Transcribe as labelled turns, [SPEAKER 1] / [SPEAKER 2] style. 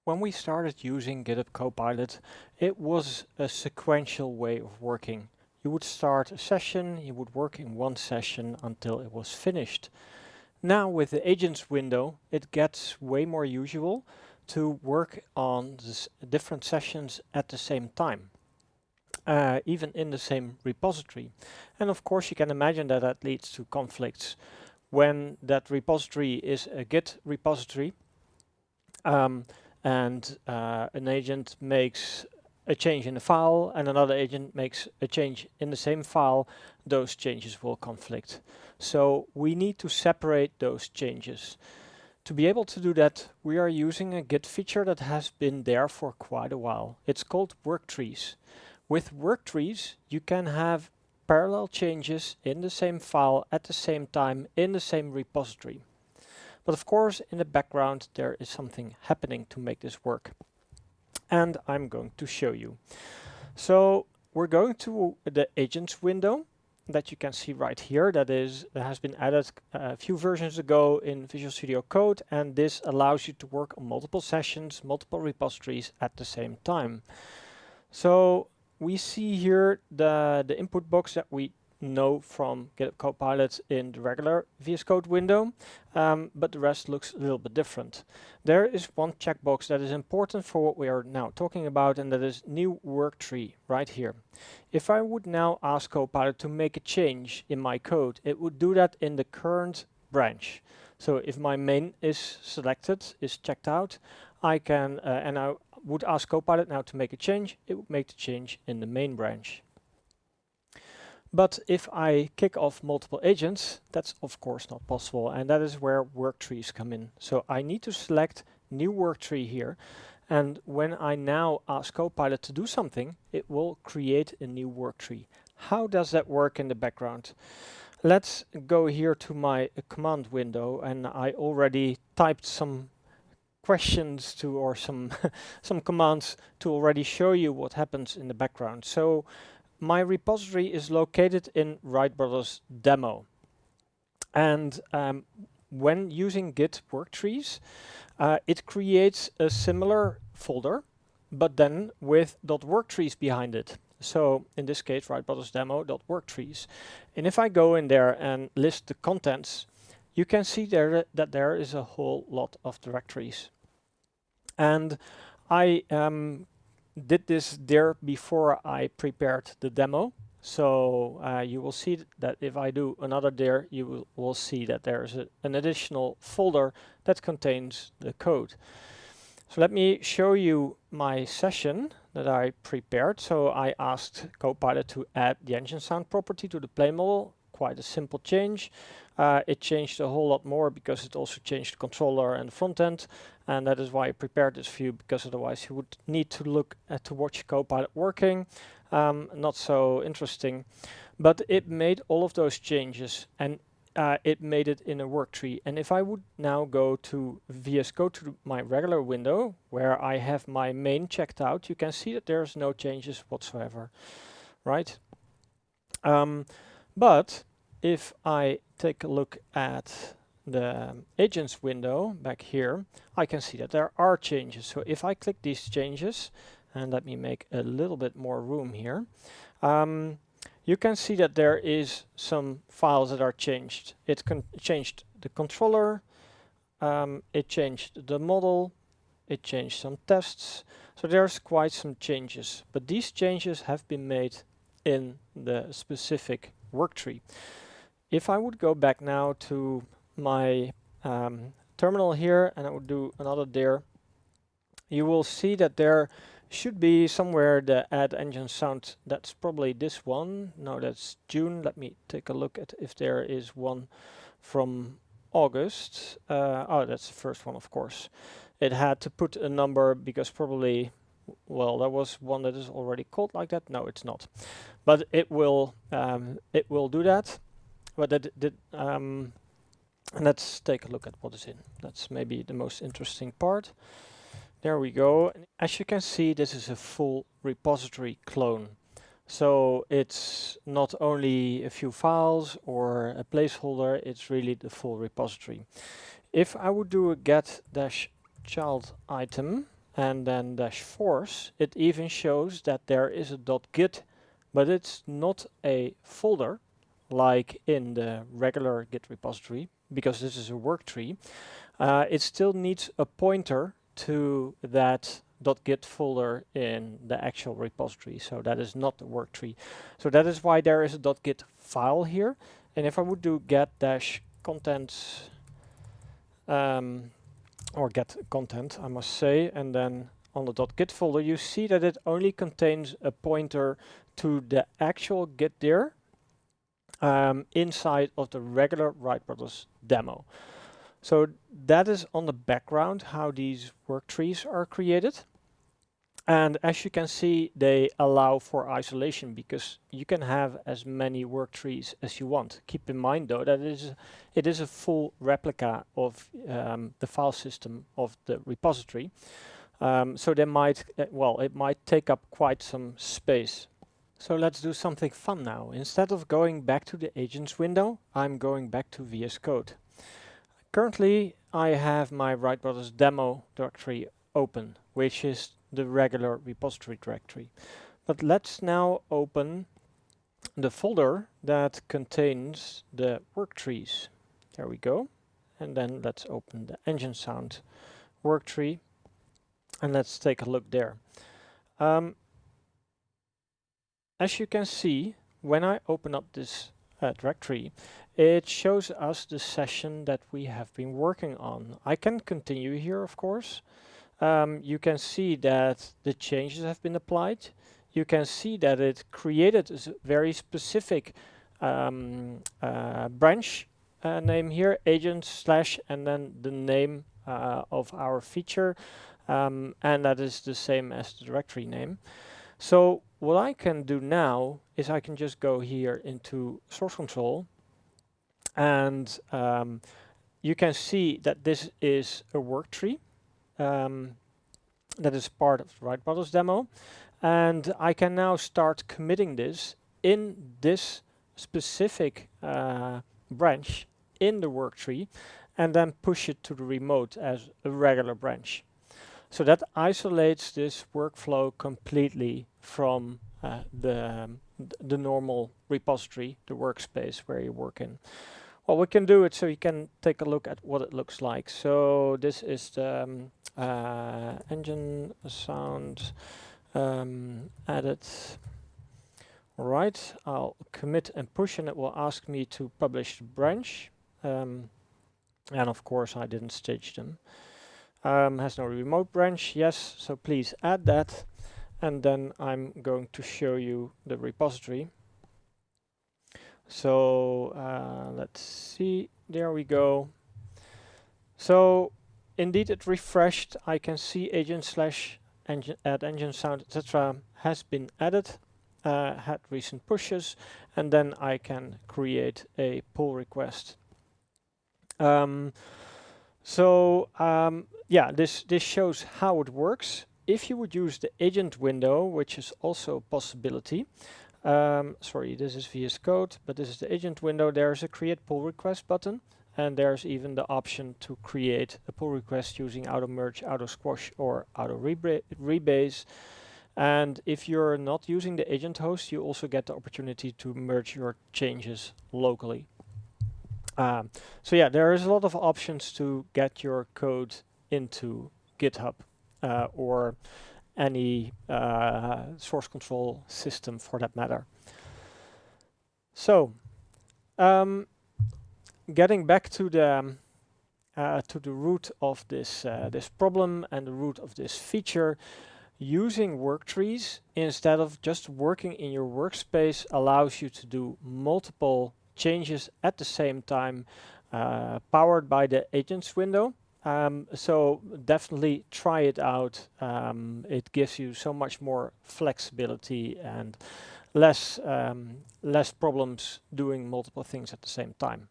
[SPEAKER 1] When we started using GitHub Copilot, it was a sequential way of working. You would start a session, you would work in one session until it was finished. Now with the agents window, it gets way more usual to work on different sessions at the same time, even in the same repository. And of course you can imagine that that leads to conflicts. When that repository is a Git repository, and an agent makes a change in the file and another agent makes a change in the same file, those changes will conflict. So we need to separate those changes. To be able to do that, we are using a Git feature that has been there for quite a while. It's called Worktrees. With Worktrees, you can have parallel changes in the same file at the same time in the same repository. But of course, in the background, there is something happening to make this work. And I'm going to show you. So we're going to the agents window that you can see right here. That has been added a few versions ago in Visual Studio Code. And this allows you to work on multiple sessions, multiple repositories at the same time. So we see here the input box that we know from GitHub Copilot in the regular VS Code window, but the rest looks a little bit different. There is one checkbox that is important for what we are now talking about, and that is new work tree right here. If I would now ask Copilot to make a change in my code, it would do that in the current branch. So if my main is selected, is checked out, I can, and I would ask Copilot now to make a change, it would make the change in the main branch. But if I kick off multiple agents, that's of course not possible, and that is where worktrees come in. So I need to select new worktree here, and when I now ask Copilot to do something, it will create a new worktree. How does that work in the background? Let's go here to my command window, and I already typed some questions to, or some some commands to already show you what happens in the background. So my repository is located in Wright Brothers demo. And when using Git Worktrees, it creates a similar folder, but then with .worktrees behind it. So in this case, Wright Brothers demo.worktrees. And if I go in there and list the contents, you can see there that there is a whole lot of directories. And I did this there before I prepared the demo. So you will see that if I do another there, you will see that there's an additional folder that contains the code. So let me show you my session that I prepared. So I asked Copilot to add the engine sound property to the play model. Quite a simple change. It changed a whole lot more because it also changed the controller and the front end, and that is why I prepared this view, because otherwise you would need to look at to watch Copilot working. Not so interesting, but it made all of those changes, and it made it in a work tree. And if I would now go to VS Code to my regular window where I have my main checked out, you can see that there's no changes whatsoever, right? But if I take a look at the agents window back here, I can see that there are changes. So if I click these changes, and let me make a little bit more room here, you can see that there is some files that are changed. It changed the controller, it changed the model, it changed some tests. So there's quite some changes, but these changes have been made in the specific worktree. If I would go back now to my terminal here and I would do another there, you will see that there should be somewhere the add engine sound. That's probably this one. No, that's June. Let me take a look at if there is one from August. Oh, that's the first one, of course. It had to put a number because probably, well, there was one that is already called like that. No, it's not, but it will do that. But and let's take a look at what is in. That's maybe the most interesting part. There we go. And as you can see, this is a full repository clone. So it's not only a few files or a placeholder, it's really the full repository. If I would do a get-child item, and then -force, it even shows that there is a .git, but it's not a folder like in the regular Git repository, because this is a work tree. It still needs a pointer to that .git folder in the actual repository, so that is not the work tree. So that is why there is a .git file here. And if I would do get dash contents, or get content, I must say, and then on the .git folder, you see that it only contains a pointer to the actual Git dir inside of the regular Wright Brothers demo. So that is on the background how these work trees are created. And as you can see, they allow for isolation because you can have as many work trees as you want. Keep in mind though that it is a full replica of the file system of the repository. So they might, it might take up quite some space. So let's do something fun now. Instead of going back to the agents window, I'm going back to VS Code. Currently, I have my Wright Brothers demo directory open, which is the regular repository directory. But let's now open the folder that contains the work trees. There we go. And then let's open the engine sound work tree and let's take a look there. As you can see, when I open up this directory, it shows us the session that we have been working on. I can continue here, of course. You can see that the changes have been applied. You can see that it created a very specific branch name here, agent / and then the name of our feature, and that is the same as the directory name. So what I can do now is I can just go here into source control, and you can see that this is a work tree that is part of the Wright Brothers demo, and I can now start committing this in this specific branch in the work tree and then push it to the remote as a regular branch. So that isolates this workflow completely from the normal repository, the workspace where you work in. Well, we can do it so you can take a look at what it looks like. So this is the engine sound added. All right, I'll commit and push, and it will ask me to publish the branch. And of course, I didn't stage them. Has no remote branch, yes, so please add that. And then I'm going to show you the repository. So let's see, there we go. So indeed it refreshed. I can see agent / add engine sound, etc. has been added, had recent pushes, and then I can create a pull request. Yeah, this shows how it works. If you would use the agent window, which is also a possibility, sorry, this is VS Code, but this is the agent window, there's a create pull request button, and there's even the option to create a pull request using auto merge, auto squash, or auto rebase. And if you're not using the agent host, you also get the opportunity to merge your changes locally. So yeah, there is a lot of options to get your code into GitHub or any source control system for that matter. So getting back to the root of this this problem and the root of this feature, using work trees instead of just working in your workspace allows you to do multiple changes at the same time, powered by the agents window. So definitely try it out. It gives you so much more flexibility and less problems doing multiple things at the same time.